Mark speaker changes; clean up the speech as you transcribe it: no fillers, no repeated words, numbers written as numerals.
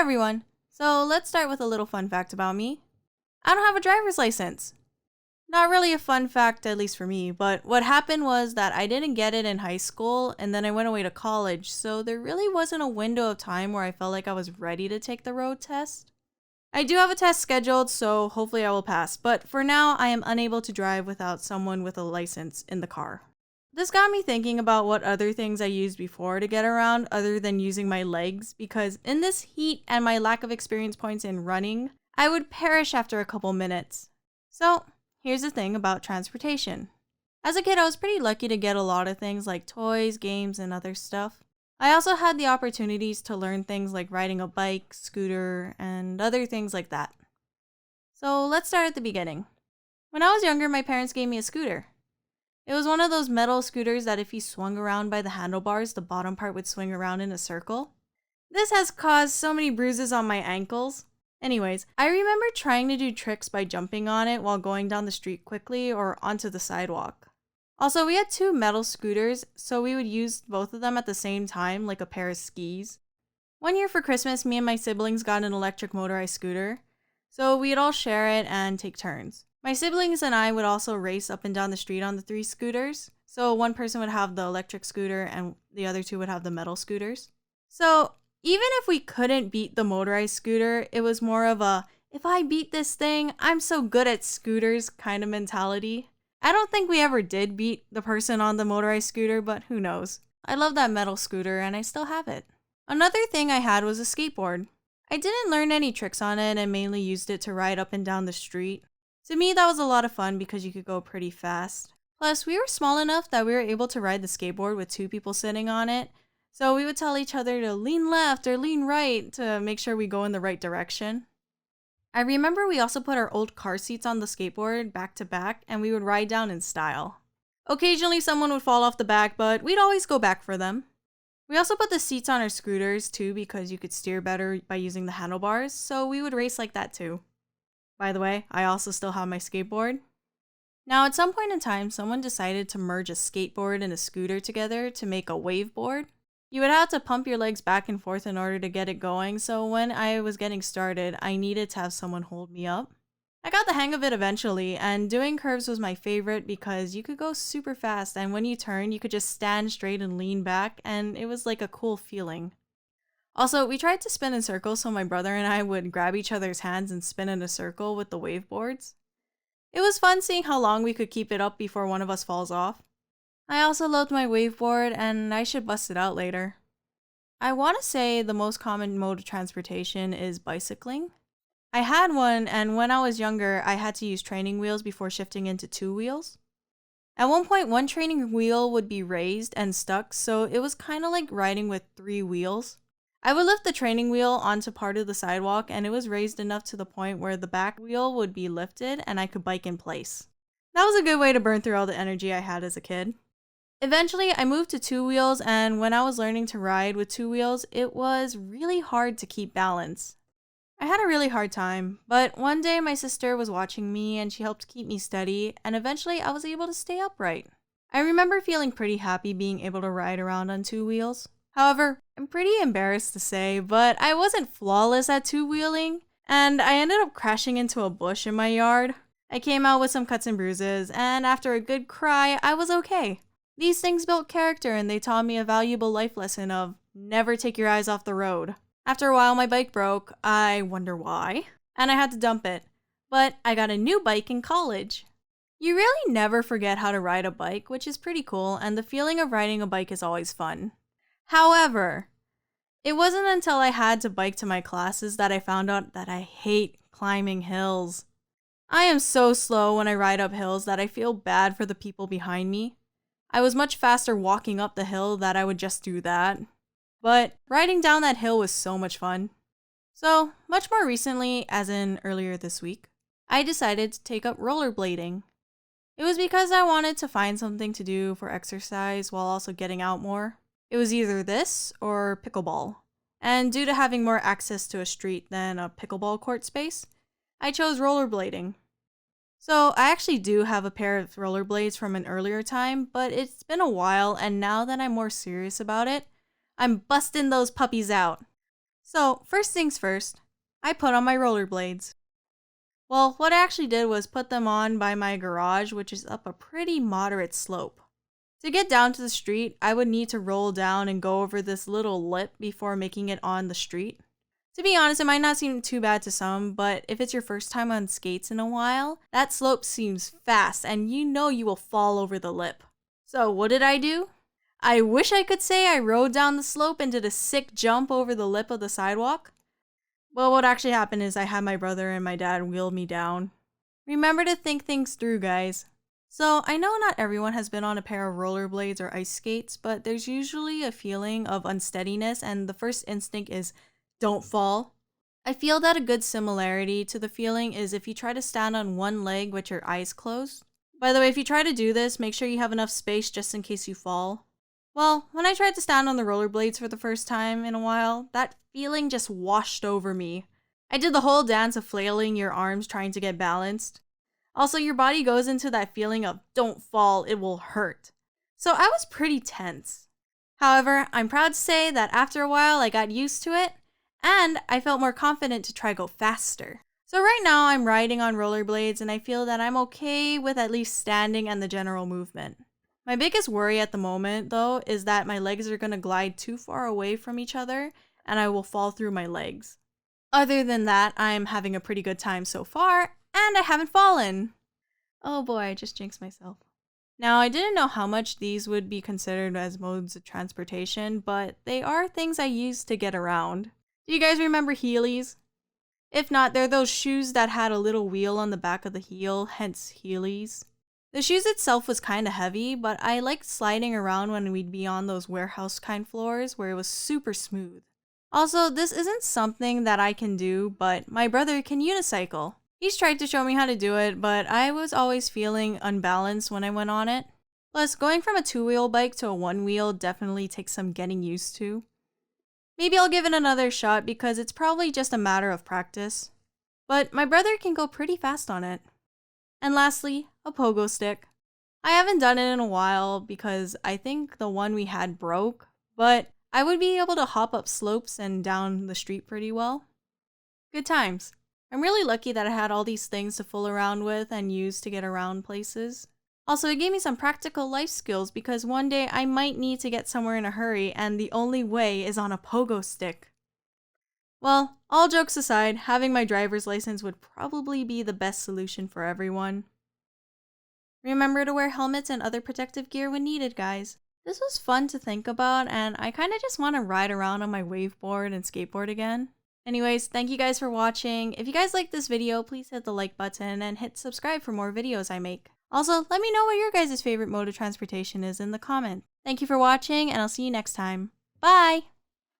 Speaker 1: everyone! So let's start with a little fun fact about me. I don't have a driver's license. Not really a fun fact, at least for me, but what happened was that I didn't get it in high school and then I went away to college, so there really wasn't a window of time where I felt like I was ready to take the road test. I do have a test scheduled, so hopefully I will pass, but for now I am unable to drive without someone with a license in the car. This got me thinking about what other things I used before to get around other than using my legs, because in this heat and my lack of experience points in running, I would perish after a couple minutes. So, here's the thing about transportation. As a kid, I was pretty lucky to get a lot of things like toys, games, and other stuff. I also had the opportunities to learn things like riding a bike, scooter, and other things like that. So let's start at the beginning. When I was younger, my parents gave me a scooter. It was one of those metal scooters that if you swung around by the handlebars, the bottom part would swing around in a circle. This has caused so many bruises on my ankles. Anyways, I remember trying to do tricks by jumping on it while going down the street quickly or onto the sidewalk. Also, we had two metal scooters, so we would use both of them at the same time, like a pair of skis. One year for Christmas, me and my siblings got an electric motorized scooter, so we'd all share it and take turns. My siblings and I would also race up and down the street on the three scooters, so one person would have the electric scooter and the other two would have the metal scooters. So, even if we couldn't beat the motorized scooter, it was more of a, if I beat this thing, I'm so good at scooters kind of mentality. I don't think we ever did beat the person on the motorized scooter, but who knows. I love that metal scooter and I still have it. Another thing I had was a skateboard. I didn't learn any tricks on it and mainly used it to ride up and down the street. To me, that was a lot of fun because you could go pretty fast. Plus, we were small enough that we were able to ride the skateboard with two people sitting on it, so we would tell each other to lean left or lean right to make sure we go in the right direction. I remember we also put our old car seats on the skateboard back to back and we would ride down in style. Occasionally someone would fall off the back, but we'd always go back for them. We also put the seats on our scooters too because you could steer better by using the handlebars, so we would race like that too. By the way, I also still have my skateboard. Now, at some point in time, someone decided to merge a skateboard and a scooter together to make a waveboard. You would have to pump your legs back and forth in order to get it going, so when I was getting started, I needed to have someone hold me up. I got the hang of it eventually, and doing curves was my favorite because you could go super fast, and when you turn, you could just stand straight and lean back, and it was like a cool feeling. Also, we tried to spin in circles, so my brother and I would grab each other's hands and spin in a circle with the waveboards. It was fun seeing how long we could keep it up before one of us falls off. I also loved my waveboard, and I should bust it out later. I want to say the most common mode of transportation is bicycling. I had one, and when I was younger, I had to use training wheels before shifting into two wheels. At one point, one training wheel would be raised and stuck, so it was kind of like riding with three wheels. I would lift the training wheel onto part of the sidewalk and it was raised enough to the point where the back wheel would be lifted and I could bike in place. That was a good way to burn through all the energy I had as a kid. Eventually, I moved to two wheels, and when I was learning to ride with two wheels, it was really hard to keep balance. I had a really hard time, but one day my sister was watching me and she helped keep me steady, and eventually I was able to stay upright. I remember feeling pretty happy being able to ride around on two wheels. However, I'm pretty embarrassed to say, but I wasn't flawless at two-wheeling, and I ended up crashing into a bush in my yard. I came out with some cuts and bruises, and after a good cry, I was okay. These things built character, and they taught me a valuable life lesson of never take your eyes off the road. After a while, my bike broke. I wonder why. And I had to dump it. But I got a new bike in college. You really never forget how to ride a bike, which is pretty cool, and the feeling of riding a bike is always fun. However, it wasn't until I had to bike to my classes that I found out that I hate climbing hills. I am so slow when I ride up hills that I feel bad for the people behind me. I was much faster walking up the hill that I would just do that. But riding down that hill was so much fun. So, much more recently, as in earlier this week, I decided to take up rollerblading. It was because I wanted to find something to do for exercise while also getting out more. It was either this or pickleball. And due to having more access to a street than a pickleball court space, I chose rollerblading. So I actually do have a pair of rollerblades from an earlier time, but it's been a while, and now that I'm more serious about it, I'm busting those puppies out. So, first things first, I put on my rollerblades. Well, what I actually did was put them on by my garage, which is up a pretty moderate slope. To get down to the street, I would need to roll down and go over this little lip before making it on the street. To be honest, it might not seem too bad to some, but if it's your first time on skates in a while, that slope seems fast and you know you will fall over the lip. So what did I do? I wish I could say I rode down the slope and did a sick jump over the lip of the sidewalk. Well, what actually happened is I had my brother and my dad wheel me down. Remember to think things through, guys. So, I know not everyone has been on a pair of rollerblades or ice skates, but there's usually a feeling of unsteadiness and the first instinct is, don't fall. I feel that a good similarity to the feeling is if you try to stand on one leg with your eyes closed. By the way, if you try to do this, make sure you have enough space just in case you fall. Well, when I tried to stand on the rollerblades for the first time in a while, that feeling just washed over me. I did the whole dance of flailing your arms trying to get balanced. Also, your body goes into that feeling of don't fall, it will hurt. So I was pretty tense. However, I'm proud to say that after a while I got used to it, and I felt more confident to try go faster. So right now I'm riding on rollerblades and I feel that I'm okay with at least standing and the general movement. My biggest worry at the moment, though, is that my legs are going to glide too far away from each other and I will fall through my legs. Other than that, I'm having a pretty good time so far, and I haven't fallen. Oh boy, I just jinxed myself. Now, I didn't know how much these would be considered as modes of transportation, but they are things I use to get around. Do you guys remember Heelys? If not, they're those shoes that had a little wheel on the back of the heel, hence Heelys. The shoes itself was kind of heavy, but I liked sliding around when we'd be on those warehouse kind floors where it was super smooth. Also, this isn't something that I can do, but my brother can unicycle. He's tried to show me how to do it, but I was always feeling unbalanced when I went on it. Plus, going from a two-wheel bike to a one-wheel definitely takes some getting used to. Maybe I'll give it another shot because it's probably just a matter of practice. But my brother can go pretty fast on it. And lastly, a pogo stick. I haven't done it in a while because I think the one we had broke, but I would be able to hop up slopes and down the street pretty well. Good times. I'm really lucky that I had all these things to fool around with and use to get around places. Also, it gave me some practical life skills because one day I might need to get somewhere in a hurry and the only way is on a pogo stick. Well, all jokes aside, having my driver's license would probably be the best solution for everyone. Remember to wear helmets and other protective gear when needed, guys. This was fun to think about, and I kind of just want to ride around on my waveboard and skateboard again. Anyways, thank you guys for watching. If you guys like this video, please hit the like button and hit subscribe for more videos I make. Also, let me know what your guys' favorite mode of transportation is in the comments. Thank you for watching, and I'll see you next time. Bye!